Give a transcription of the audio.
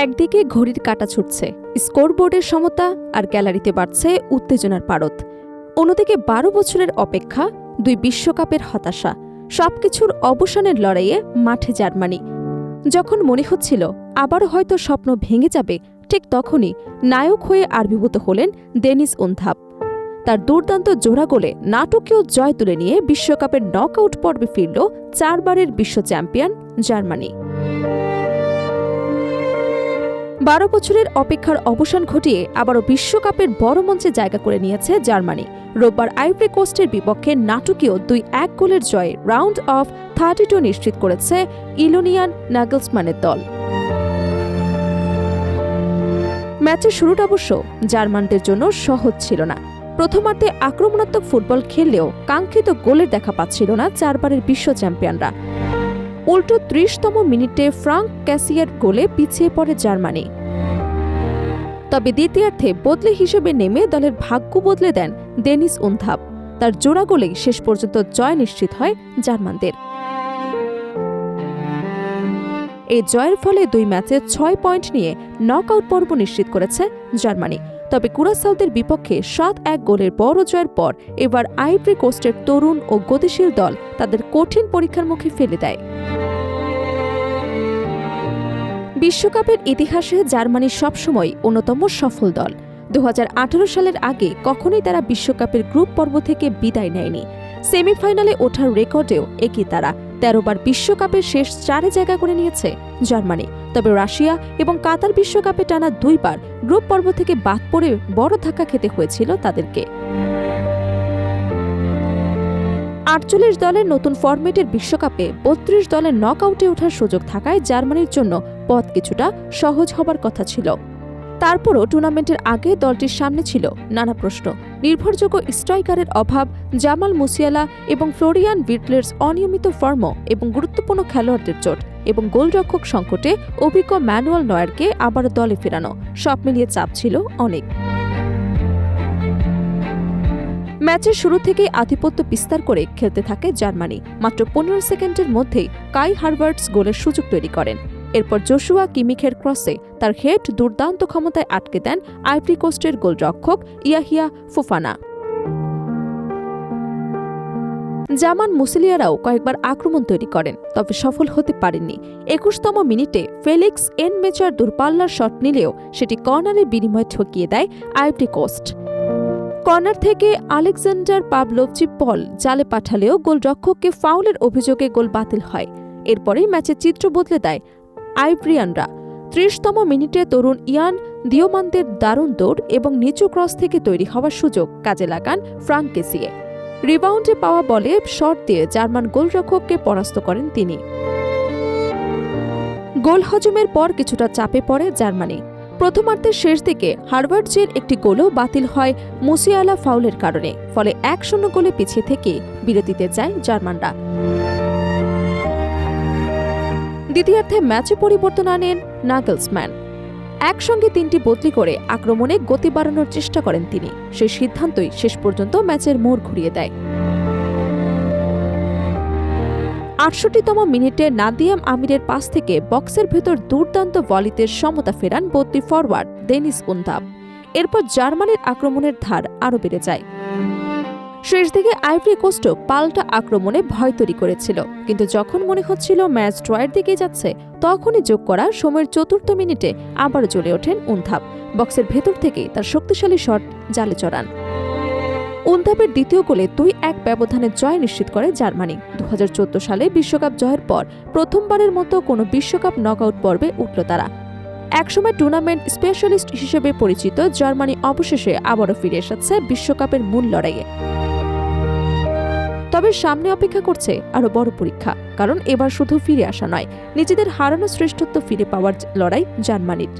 একদিকে ঘড়ির কাঁটা ছুটছে, স্কোরবোর্ডের সমতা, আর গ্যালারিতে বাড়ছে উত্তেজনার পারদ। অন্যদিকে 12 বছরের অপেক্ষা, 2 বিশ্বকাপের হতাশা, সবকিছুর অবসানের লড়াইয়ে মাঠে জার্মানি। যখন মনে হচ্ছিল আবারও হয়তো স্বপ্ন ভেঙে যাবে, ঠিক তখনই নায়ক হয়ে আবির্ভূত হলেন ডেনিস উনথাপ। তার দুর্দান্ত জোড়া গোলে নাটকীয় জয় তুলে নিয়ে বিশ্বকাপের নকআউট পর্বে ফিরল 4 বারের বিশ্ব চ্যাম্পিয়ন জার্মানি। 12 বছরের অপেক্ষার অবসান ঘটিয়ে আবারও বিশ্বকাপের বড় মঞ্চে জায়গা করে নিয়েছে জার্মানি। রোববার আইভরি কোস্টের বিপক্ষে নাটকীয় 2-1 গোলের জয়ে রাউন্ড অফ 32 নিশ্চিত করেছে ইলোনিয়ান নাগলসম্যানের দল। ম্যাচের শুরুটা অবশ্য জার্মানদের জন্য সহজ ছিল না। প্রথমার্ধে আক্রমণাত্মক ফুটবল খেললেও কাঙ্ক্ষিত গোলের দেখা পাচ্ছিল না 4 বারের বিশ্ব চ্যাম্পিয়নরা। উল্টো 30তম মিনিটে ফ্রাঙ্ক ক্যাসিয়ার গোলে পিছিয়ে পড়ে জার্মানি। তবে দ্বিতীয়ার্ধে বদলে হিসেবে নেমে দলের ভাগ্য বদলে দেন ডেনিস উনথাপ। তার জোড়া গোলেই শেষ পর্যন্ত জয় নিশ্চিত হয় জার্মানদের। এই জয়ের ফলে 2 ম্যাচে 6 পয়েন্ট নিয়ে নকআউট পর্ব নিশ্চিত করেছে জার্মানি। তবে কুরাসাওদের বিপক্ষে 7-1 গোলের বড় জয়ের পর এবার আইভরি কোস্টের তরুণ ও গতিশীল দল তাদের কঠিন পরীক্ষার মুখে ফেলে দেয়। বিশ্বকাপের ইতিহাসে জার্মানি সবসময় অন্যতম সফল দল। 2018 সালের আগে কখনোই তারা বিশ্বকাপের গ্রুপ পর্ব থেকে বিদায় নেয়নি। সেমিফাইনালে ওঠার রেকর্ডেও একই তারা। 13 বার বিশ্বকাপের শেষ 4-এ জায়গা করে নিয়েছে জার্মানি। তবে রাশিয়া এবং কাতার বিশ্বকাপে টানা 2 বার গ্রুপ পর্ব থেকে বাদ পড়ে বড় ধাক্কা খেতে হয়েছিল তাদেরকে। 48 দলের নতুন ফরম্যাটের বিশ্বকাপে 32 দলের নকআউটে ওঠার সুযোগ থাকায় জার্মানির জন্য পথ কিছুটা সহজ হবার কথা ছিল। তারপরও টুর্নামেন্টের আগে দলটির সামনে ছিল নানা প্রশ্ন। নির্ভরযোগ্য স্ট্রাইকারের অভাব, জামাল মুসিয়ালা এবং ফ্লোরিয়ান ভির্টলের অনিয়মিত ফর্ম এবং গুরুত্বপূর্ণ খেলোয়াড়দের চোট এবং গোলরক্ষক সংকটে অভিজ্ঞ ম্যানুয়েল নয়ারকে আবারও দলে ফেরানো, সব মিলিয়ে চাপ ছিল অনেক। ম্যাচের শুরু থেকেই আধিপত্য বিস্তার করে খেলতে থাকে জার্মানি। মাত্র 15 সেকেন্ডের মধ্যেই কাই হারভার্টস গোলের সুযোগ তৈরি করেন। এরপর জোশুয়া কিমিখের ক্রসে তার হেড দুর্দান্ত ক্ষমতায় আটকে দেন আইভরি কোস্টের গোলরক্ষক ইয়াহিয়া ফোফানা। জামান মুসিলিয়ারাও কয়েকবার আক্রমণ তৈরি করেন, তবে সফল হতে পারেননি। 21তম মিনিটে ফেলিক্স এনমেচার দূরপাল্লার শট নিলেও সেটি কর্নারের বিনিময়ে ঠকিয়ে দেয় আইভরি কোস্ট। কর্নার থেকে আলেকজান্ডার পাভলোভচি পল জালে পাঠালেও গোলরক্ষককে ফাউলের অভিযোগে গোল বাতিল হয়। এরপরেই ম্যাচের চিত্র বদলে দেয় আইভরিয়ানরা। 30তম মিনিটে তরুণ ইয়ান দিওমান্তের দারুণ দৌড় এবং নিচু ক্রস থেকে তৈরি হওয়ার সুযোগ কাজে লাগান ফ্রাঙ্ক কেসিয়ে। রিবাউন্ডে পাওয়া বলে শট দিয়ে জার্মান গোলরক্ষককে পরাস্ত করেন তিনি। গোল হজমের পর কিছুটা চাপে পড়ে জার্মানি। প্রথমার্ধের শেষ দিকে হারভার্টজের একটি গোলও বাতিল হয় মুসিয়ালা ফাউলের কারণে। ফলে 1-0 গোলে পিছিয়ে থেকে বিরতিতে যায় জার্মানরা। দ্বিতীয়ার্ধে ম্যাচে পরিবর্তন আনেন নাগলসম্যান। একসঙ্গে 3টি বদলি করে আক্রমণে গতি বাড়ানোর চেষ্টা করেন তিনি। সেই সিদ্ধান্তই শেষ পর্যন্ত ম্যাচের মোড় ঘুরিয়ে দেয়। 68তম মিনিটে নাদিয়াম আমিরের পাস থেকে বক্সের ভেতর দুর্দান্ত ভলিতে সমতা ফেরান বদলি ফরওয়ার্ড ডেনিস উনথাপ। এরপর জার্মানির আক্রমণের ধার আরও বেড়ে যায়। শেষ দিকে আইভরি কোস্টও পাল্টা আক্রমণে ভয় তৈরি করেছিল, কিন্তু যখন মনে হচ্ছিল ম্যাচ ড্রয়ের দিকে যাচ্ছে, তখনই যোগ করা সময়ের 4র্থ মিনিটে আবারও জ্বলে ওঠেন উনথাপ। বক্সের ভেতর থেকে তার শক্তিশালী শট জালে চড়ান। উনথাপের দ্বিতীয় গোলে 2-1 ব্যবধানে জয় নিশ্চিত করে জার্মানি। 2014 সালে বিশ্বকাপ জয়ের পর প্রথমবারের মতো কোনো বিশ্বকাপ নকআউট পর্বে উঠল তারা। একসময় টুর্নামেন্ট স্পেশালিস্ট হিসেবে পরিচিত জার্মানি অবশেষে আবারও ফিরে এসেছে বিশ্বকাপের মূল লড়াইয়ে। তবে সামনে অপেক্ষা করছে আরও বড় পরীক্ষা, কারণ এবার শুধু ফিরে আসা নয়, নিজেদের হারানো শ্রেষ্ঠত্ব ফিরে পাওয়ার লড়াই জার্মানির।